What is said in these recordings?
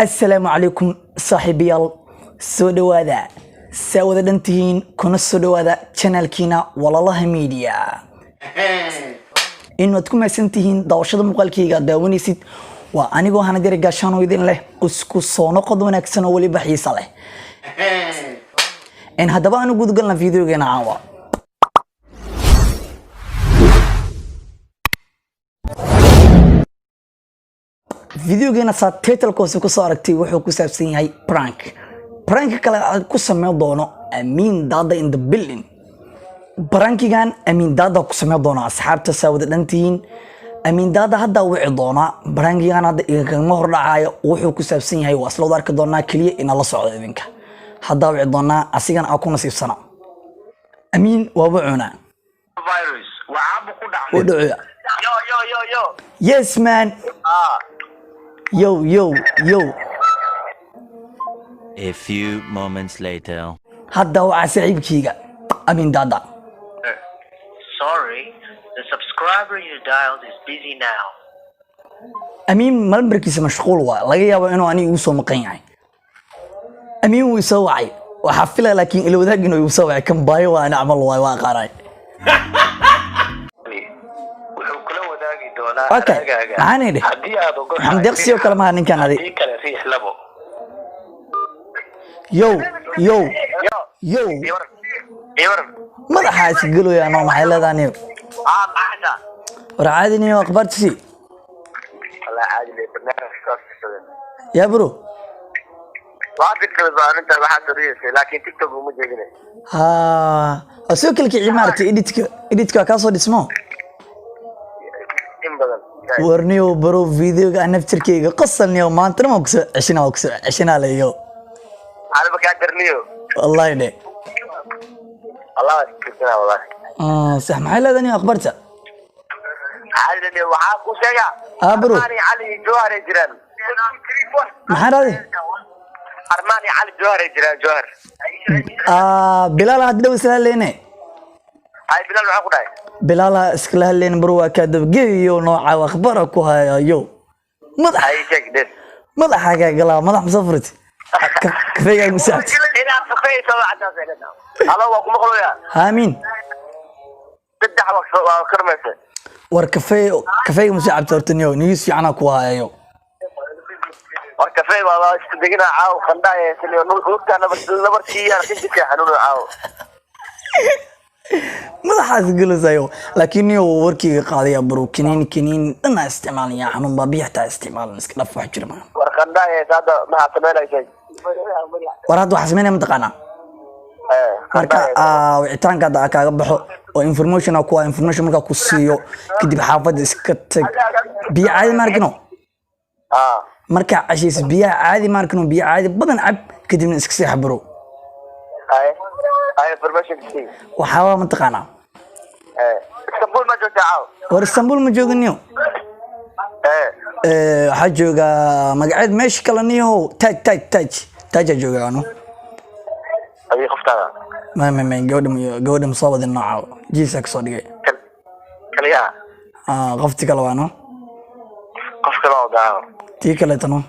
السلام عليكم صاحبيال سودوادا سودا دنتين كنا سودوادا channel كينا والله ميديا إنه تكون سنتين داوشة مقالكيga daawanaysid waa anigoo hana diray gaashaan idin leh isku soo noqod wanaagsan oo waliba xiiso leh in hadaba aanu guud galna videogeena caawa videogeena sa title-koos ku soo aragtay wuxuu ku saabsan yahay prank kale aad ku sameyn doono Amin Dada in the building prankigan Amin Dada ku sameyn doono asxaabta saawada dhantiin Amin Dada hadda wici doona prankigan hadda igama hor dhacayo wuxuu ku saabsan yahay waa isla arki doona kaliya in la socdo idinka hadda wici doona asigana aku nasiibsana Amin waa wucuna virus waa ku dhacay yo yes man yo A few moments later. hadda waa saaxiibkiga Amin Dada sorry the subscriber you dialed is busy now Amin malmarkiisa mashquul waa laga yaabo inuu ani ugu soo maqan yahay Amin wuu soo wacay waxa filay laakiin ila wadaag inuu soo wacay kan baayo waa ana amal waa qaaray wuxuu kula wadaagi doonaa okay maxaan idhi hadii aad ugu xamdeqsiyo kale ma ninkan adi kale riix labo yo iwar madaxa isgaloya ama maxay leedahay maxaa war caadi niyo akhbartisi la caadi leh barnaamijka ya bro waxa kale baan inta waxa sariisay laakiin TikTok uma jeedinay ha asoo kalki cimaarta editka ka soo dhismo in badan warniyo bro videoga naftirkeyga qasalniyo maanta ma ku soo ceshina leeyo على بكات درنيو والله ده الله يكرمنا والله صح ما هلا ذني أخبرته عادي وحاك وشجع برو أرماني علي جوهر جيران ما هذا أرماني علي جوهر جيران جوهر بلال هذا وسهل لينه هاي بلال معك وراي بلال اسكله لين برو كذب جيو نوع أخبارك وهاي يو مضح هاي شيء ده مضح حاجة قلا مضح مسافرت كفاية مساعد إذا كفاية سوا عدا زيننا الله وكم قلوا يا آمين تدح وكرمسة كفاية مساعد تورتنيو نيس في عنا كوايو وكفاية والله استدقنا عاو خندايا سنيو نقطة أنا بس نبرتي أنا كنت في حنون عاو ماذا تقول زيو لكني وركي قاضي برو كنين أنا استعمال يا حنون ببيعتها استعمال نسك لف وحجر ما ورخندايا هذا ما حسمينا شيء ورادو حسمينا متقنا marka wicitaanka da kaaga baxo oo information ku information marka ku siiyo kadib xaafad iska tag biyo caadi markino marka ashiis biyo caadi markino biyo caadi badan cab kadibna iska sii xabro هاي information كذي waxaa ma taqaana اسطنبول ما جوت عاو war Istanbul ma joogniyo waxa jooga magaceed meesh kale niyo taj jooga ano أبي خفتها ما gabadha soo wadin nooca jiisa ka soo dhigay كليا qofti kale waano قف كلا وضعه tii kale tano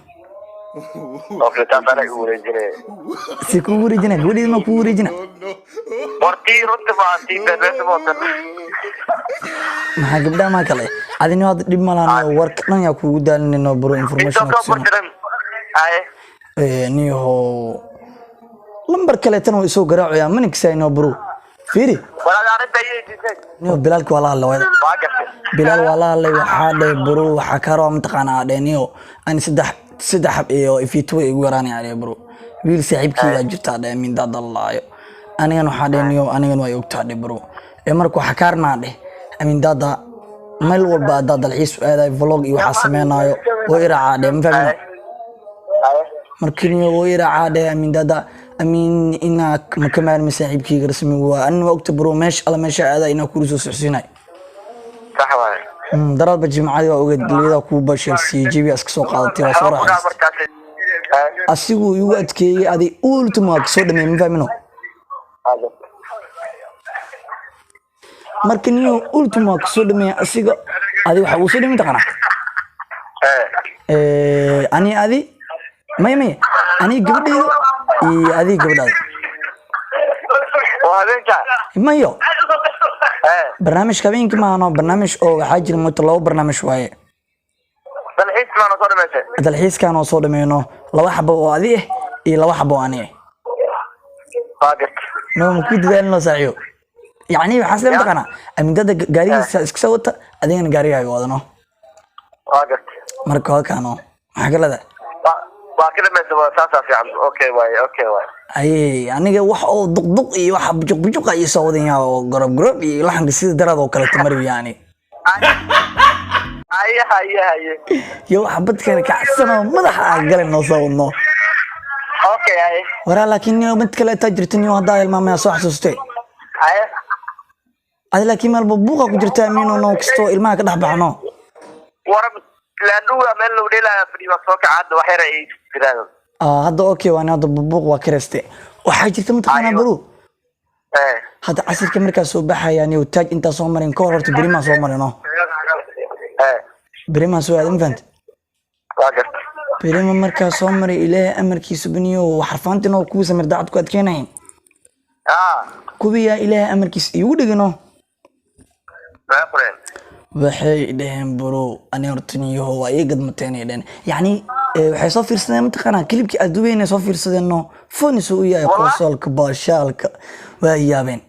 قف لتعطانا يوريجيني si ku wareejina gabadheed ma ku wareejina ورتي رد ما أنتي بس موتن maxaa gabdhaha ma kale adina wad dib malaano warka dhan yaa kugu daalinayno bro information إنتو كم بدرن هاي niyo lambar kale tan oo isoo garaacayaa manik sayno bro fiiri ولا أنا تيجي niyo bilaalki wala la wada واقف bilaal wala la waxa dhay bro waxa ka roo mtaqaana niyo aan saddex iyo ifito igu yaraanay bro wiil saaxiibkiga jirta Amin Dada laayo anigan waxa dhaniyo anigan way ogtahay bro markuu xakaarna Amin Dada meel walba Dada dalxiis aaday vlog iyo waxa sameeynaayo oo iraaca ma fahmin markii oo iraaca Amin Dada Amin ina makamaan saaxiibkiga rasmi waa an waqti bro meesh ala meesha aaday ina ku soo socsinay صح واي darad bajimacadi waa ogeed leeyahay ku bashir CGB iska soo qaadatay waa soo raaxay asigu igu adkeeyay adi ultimo ka soo dhameeyay ma fahmino markii niyo ultimo ka soo dhameeyay asiga adi waxa uu soo dhameeyay taqana ani adi مي أنا قبل هذه قبل هذا وهذيك ما يو ايه برنامج كابين كمان برنامج أو حاجة متلو برنامج شوية dalxiis maana soo dhameysay dalxiis كانوا صور منه لو حبوا هذه لو حبوا أنا qaagad ما ممكن تدلنا سعيو يعني حسب ما تقنا أمين ده قاري سكسوت أدين قاري هاي وضنا qaagad مركوا كانوا حاجة لذا waa ka dhameysay saasa fiican okay waay أي يعني واحد أو دق واحد بجوق أي صوتين أو قرب يلحن كسيد دراد أو كلا تمر يعني haye يو حبت كان كعسنا مدح أقل إنه صوتنا okay haye ورا لكن يوم بنت كلا تجرتني وهذا الماما صح سوستي haye هذا لكن مال ببوقة كجرت أمين إنه كستو الماء كده بعناه warab laanduga meel lagu dheelaa fadhiyo soo kacad wax yar ay jiraan هذا أوكي وأنا هذا ببوق وكرستي وحاجة تمتحنا برو هذا عصير كمركز صباحا يعني وتاج أنت صومرين كورت بريما صومرين بريما سو هذا مفهمت qaagad بريما مركز صومري إلى أمريكي سبنيو وحرفانتنا وكوسة مردعت كواد كينين كوبيا إلى أمريكي يودجنو ma qoreen waxay dhaheen bro ani hortaniyo waa ay gadmateen dhaheen yani waxay soo fiirsadeen mataqana klibkii aad duweynay soo fiirsadeenno fonis uu yahay konsolka baashaalka waa yaabeen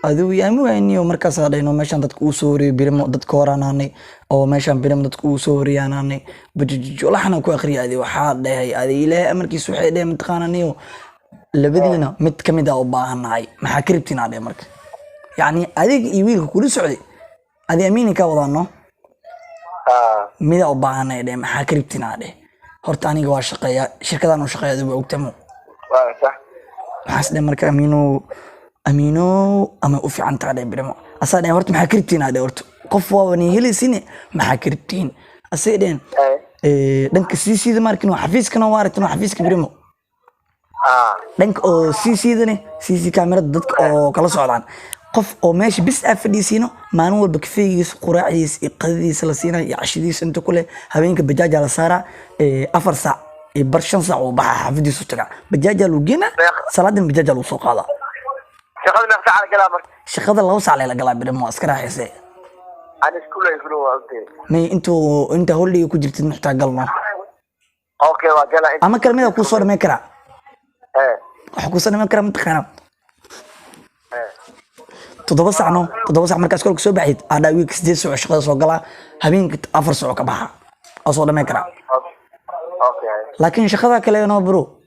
aduu yaamu wayniyo markaas aadayno meeshan dadku uu soo wariyay birimo dadka horaanaanay oo meeshan birimo dadku uu soo wariyaanaanay bajijo laxna ku aqriyay waxaa dhahay adii ilaahay amarkiis waxay dhaheen mataqana niyo labadiina mid kamid ah u baahanahay maxaa kribtina dhahay marka يعني أديك يويل كل سعودي أدي أميني كوضانو ميدا أبانا يدين حاكريبتنا عليه هرتاني قوى شقيا شركة أنا شقيا ذو بوقتمو صح حاسد مركا أمينو أما أوفي عن تعالي برمو أصلا هرت محاكريبتنا عليه هرت قفوا وني هلي سنة محاكريبتين أسيدين دنك سي ذا ماركنو حفيز كنا وارتنو حفيز كبرمو دنك أو سي ذا سي كاميرا ضدك أو كلا سعودان qof oo meesha bis afadhiisino maalin walba kafeegiisa quraacdiisa iyo qadadiisa la siina iyo cashadiisa inta kule habeenka bajaaja la saara 4 saac iyo bar 5 saac oo baxa xafidiisu taga bajaaja lagu geena salaadin bajaaja lagu soo qaada shaqada ma saac galaa marka shaqada 2 saac la galaa birimo askara xise aan iskuulay furo waqti may inta holiday ku jirtid muxtaa galno okay waa galaa ama kalmada ku soo dhamay kara waxa ku soo dhamay kara mintaqana تضبط مركز كل كسب بعيد هذا ويك سديد سوى شغل سوقلا هبين أفر سوى كباها أصلا ما يكره لكن شغلها كله ينبرو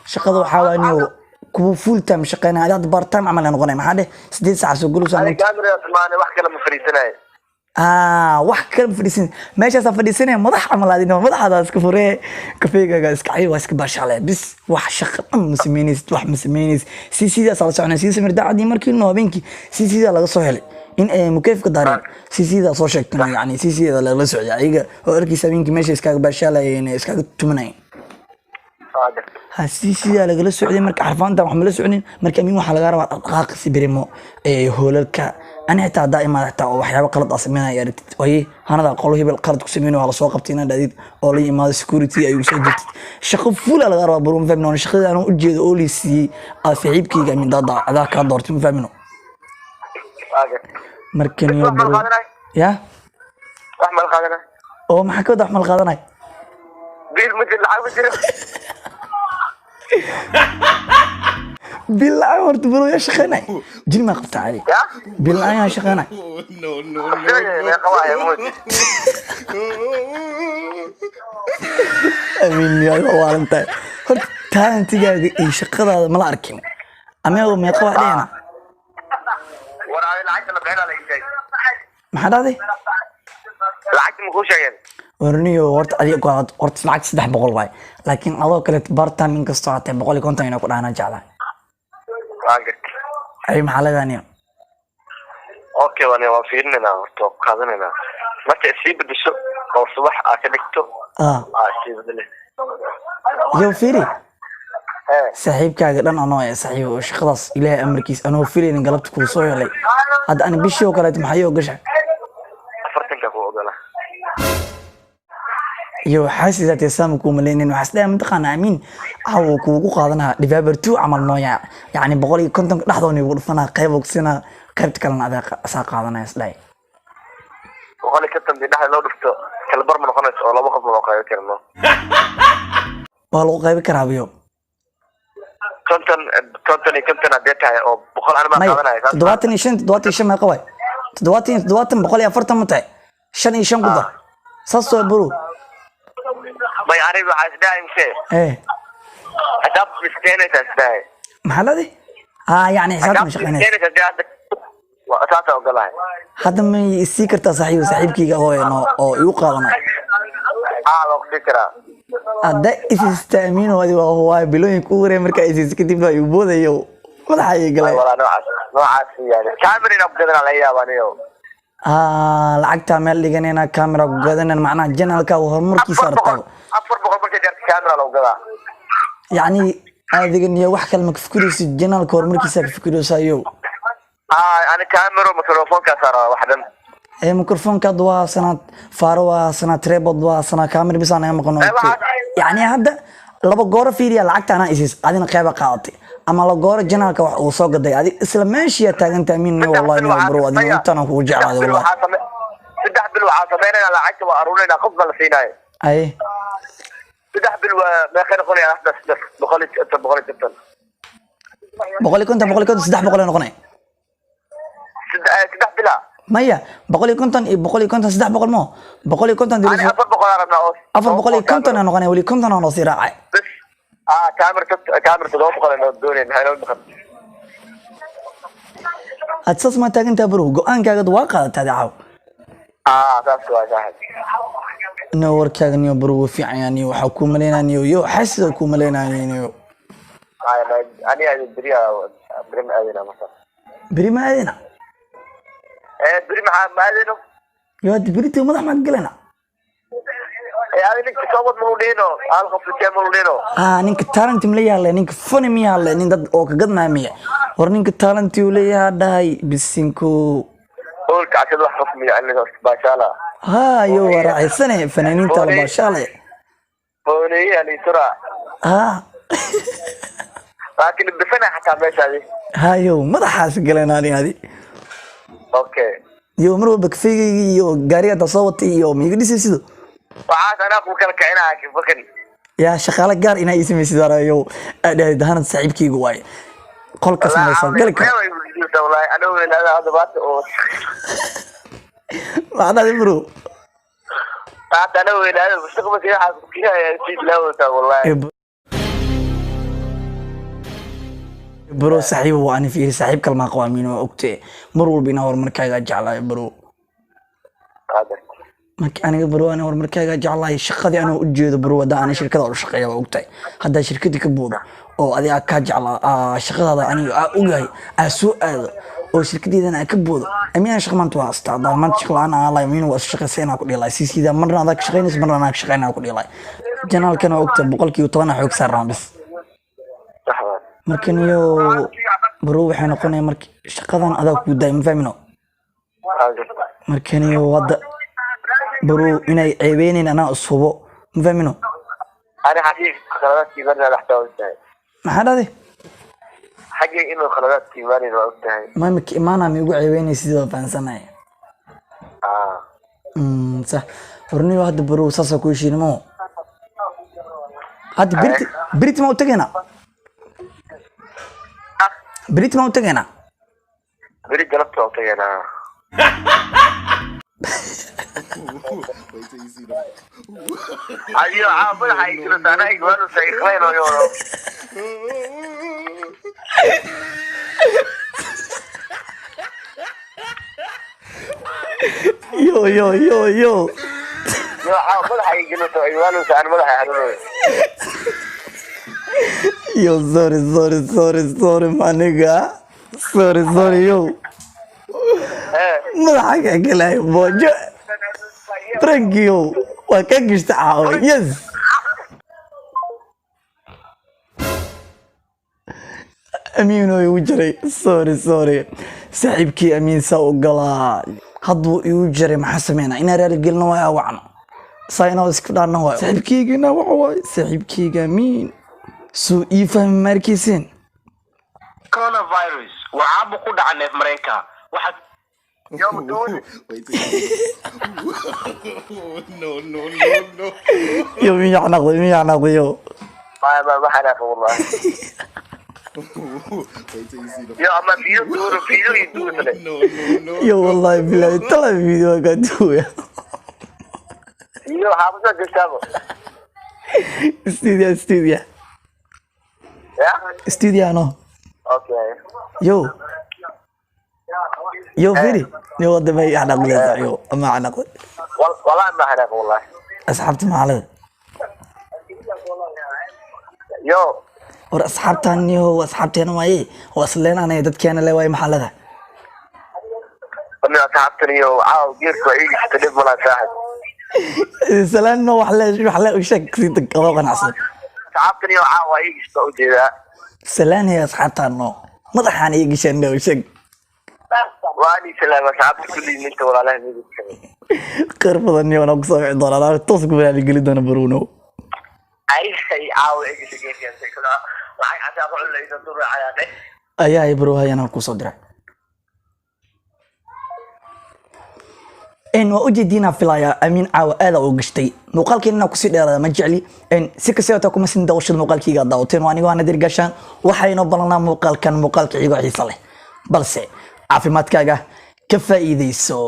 شغله حوانيو كو فول تام شقينا هذا بار تام عملنا نغني ما هذا سديد ساعة سوقلو سامي كاميرا ما واحد كلام فريسنا واحد كلام فريسين ماشي فريسين مضح عمل هذه مضح هذا سكفوري كفيجا سكعي واسك باش عليه بس واحد شق مسمينيس واحد مسمينيس سي ده صار سعنا سي مردا عادي مركي إنه بينكي سي ده لقى سهل إن مكيف كدارين سي ده صار شكله يعني سي ده لقى سعودي عيقة أركي سبينكي ماشي اسكاك باش عليه يعني اسكاك تمنين هسي ده لقى سعودي مرك عرفان ده محمد سعودي مرك أمين وحلا جارة قاق سبريمو هولك أنا حتى دائما حتى وحياة قلت أسمينا يا ريت وهي هذا قالوا هي بالقرض كسمينه على سوق قبتنا داديد أولي ما سكوريتي أيو سجلت شق فول على غراب بروم فهمنا أنا شق أنا أجد أولي سي أفعيب كي جميل ضد ذاك دورت فهمنا مركني يا أحمد الخادنا أو ما حكوا أحمد الخادنا بير مثل العاب بالله ورت برو يا شيخنا جيل ما قبت عليه بالله يا شيخنا نو يا قوايا موت امين يا الله انت هرت تان تجاي اي شقده ما لا اركين اما هو ما قوا علينا ورا العجله اللي بعنا لي شيء ما حد هذه العجله مو شيء ورنيو ورت ادي قاد ورت لعك 300 واي لكن adoo kale bartan in kasto aad 150 ina ku dhaana jeclaa ay maxalladani okay waa fiirnina horto qaadanina marka si bedesho oo subax aad ka dhigto si bedel yo fiiri saaxiibkaaga dhan anoo ay saaxiib oo shaqadaas ilaahay amarkiis anoo fiirin galabta ku soo helay hadda aan bishii oo kale maxay oo gashay 40 ka ku ogala iyo xaasidaad saam ku maleeyeen waxa isla mintaqana amiin aw kuugu qaadanaa November 2 amal nooya yani 150 dhaxdoon ugu dhufanaa qayb ogsina qaybta kalena adeeg asaa qaadanaya isla 150 dhaxda loo dhufto kala bar ma noqonayso oo laba qof loo qayb karno waa loo qayb karaa biyo konton hadee tahay oo 100 ana ma qaadanaya 75 ma qaway 70 140 mutay 5 ku dar saasoo buru ما يعرف عايز دايم شيء ايه حساب مسكينة تسداي محل يعني حساب مش قناه مسكينة تسداي وأساسا وقلها هذا ما يسيكر تصحيح وصاحبك هو او يقاضنا وقت فكرة هذا استامين هو بلون كوري marka is kadib la yuboodayo madaxa ay galay wala noocaas yani camera abgadana la yaabanayo lacagta meel dhiganayna camera gadanayna macnaha janalka horumarkiisa artago 400 marka jarta camera loo gadaa yani adigan iyo wax kale ma fikiraysi janalka horumarkiisa ka fikiraysayo ana camera mikrofoonka saara waxdan mikrofoonka waa sanad faaro sanad tripod waa sanad camera bisaan ay maqano yani hadda laba goor fiiriya lacagta ana isis adina qayb qaadatay ama la goor janalka wax uu soo gaday adi isla meeshii taagan taamin wallahi ma baro adina intaan ku jeclaaday wallahi saddex bil waxa sameynayna lacagta waa aruurinayna qof bal siinay ay saddex bil ma khayr qolay ahda saddex boqol noqonay saddex bila maya 150 iyo 150 saddex boqol mo 150 dilay 400 arabna oo 450 noqonay wali 50 oo sii raacay كاميرا تدور قلنا الدنيا هاي لو دخل أساس ما تاجن تبرو قان كأجد واقع تدعو أساس واجد نور كأجن يبرو في عياني وحكومة لنا نيو حس حكومة لنا نيو أنا بريم أدينا مثلا بريم أدينا بريم أدينا يا بريتي ما ضحك قلنا ninka sabad mulino al qofka mulino ninka talent mleeyahay ninka funny miyahay nin dad oo ka gadmaamiya war ninka talent uu leeyahay bisinku oo ka cad wax rasmi yani baashala yo waraaysanay fanaaniinta la baashala boonay yani sura laakiin bifana hatta meeshadi yo madaxaas galanani hadi okay yo mar walba kafeeyay iyo gaariga tasawati iyo miga dhisaysido waxaad ana ku kala kicinahay kifakan ya shaqaale gaar inay ismaysidarayo aadahana saaxiibkeygu way qolka samaysan gal ka wallahi ana weelada hadabaad oo waxa bro ana weelada mustaqbalka waxa ku keenaya si lawada wallahi bro saaxiib waa ani fiir saaxiib kalma qawaamiin oo ogtay mar walba ina horumarkaaga jeclaa bro markii aniga baro ana horumarkaaga jeclahay shaqadii ana u jeedo baro wada ana shirkada u shaqeeyo ogtay hadda shirkadii ka buudo oo adiga ka jeclaa shaqadaada aniga ogahay soo aado oo shirkadeedana ka buudo amiin shaqamantu waa astaada maanta shaqaana la amiin waa shaqaysanaa ku dhilay siisida marna adag shaqaynaysa marna adag shaqaynaa ku dhilay janaalkana ogtay 110 xoog saaraan bis markan iyo baro waxay noqonay markii shaqadan adag ku daay ma fahmino markan iyo wada برو إني عيبيني أنا أصوبه مفهمينه أنا حقيقي خلالات كيباني على حتى وانتهي ما حدا دي حقيقي إنه خلالات كيباني على وانتهي ما مك إمانا ميقو عيبيني سيدو فانساناي صح ورني واحد برو ساسا كوشي نمو هاد بريت ما وتقينا بريت ما وتقينا بريت جلبت وتقينا أيوة عابر حيقولوا أنا يقولوا سيخلين ويقولوا يو عابر حيقولوا أنا ملح يحلولوا يو sorry مانيقا sorry يو ملحق أكلاي بوجه ترنكيو وكاكش تعاون يس أمينو يوجري sorry صاحبكي أمين ساو قلا هضو يوجري محسمينا إنا رجلنا ويا وعنا sayno isku dhaana waay saaxiibkeygana waxa waay saaxiibkeyga amiin suu ii fahmi markiiseen coronavirus waa caabuq ku dhaca neef mareenka waxa يوم دوني yo min yacnaqday yo ما حناك والله يا اما فيديو يدور yo wallahi bilahi tala video ka duuya فيديو حافظه قلتها studio يا studio no اوكي yo firi yo wada bay yacnaqday yo ama yacnaqday والله ما حناك والله asxaabta macalada يو war asxaabtan yo asxaabteena waaye wasleenanay dadkeena le waay maxalada انا تعبتني وعاو جيرك وعيش تلف ولا ساعد salaano wax le u sheeg si dad oo qanacsan تعبتني وعاو عيش سعودي ذا salaan hay asxaabtan no madaxaan ay gashaan u sheeg واني سلامة تعبت كل اللي انت ولا لا qar badan iyo aan ku soo wixi doonaa toos ku walaal gali doona Bruno عيش عاو عيش كيف انت كنا معي حتى اقول لي تدور على ده ayaa bro hayana ku soo diray in waa ujeedina filaya amiin caawa aada u gashtay muuqaalkeena ku sii dheeraada ma jecli in si kasta oo kuma sin dawshad muuqaalkiiga daawteen waa aniga nadir gashaan waxayna balanaa muuqaalka xigo xiisa leh balse caafimaadkaaga ka faa'iideyso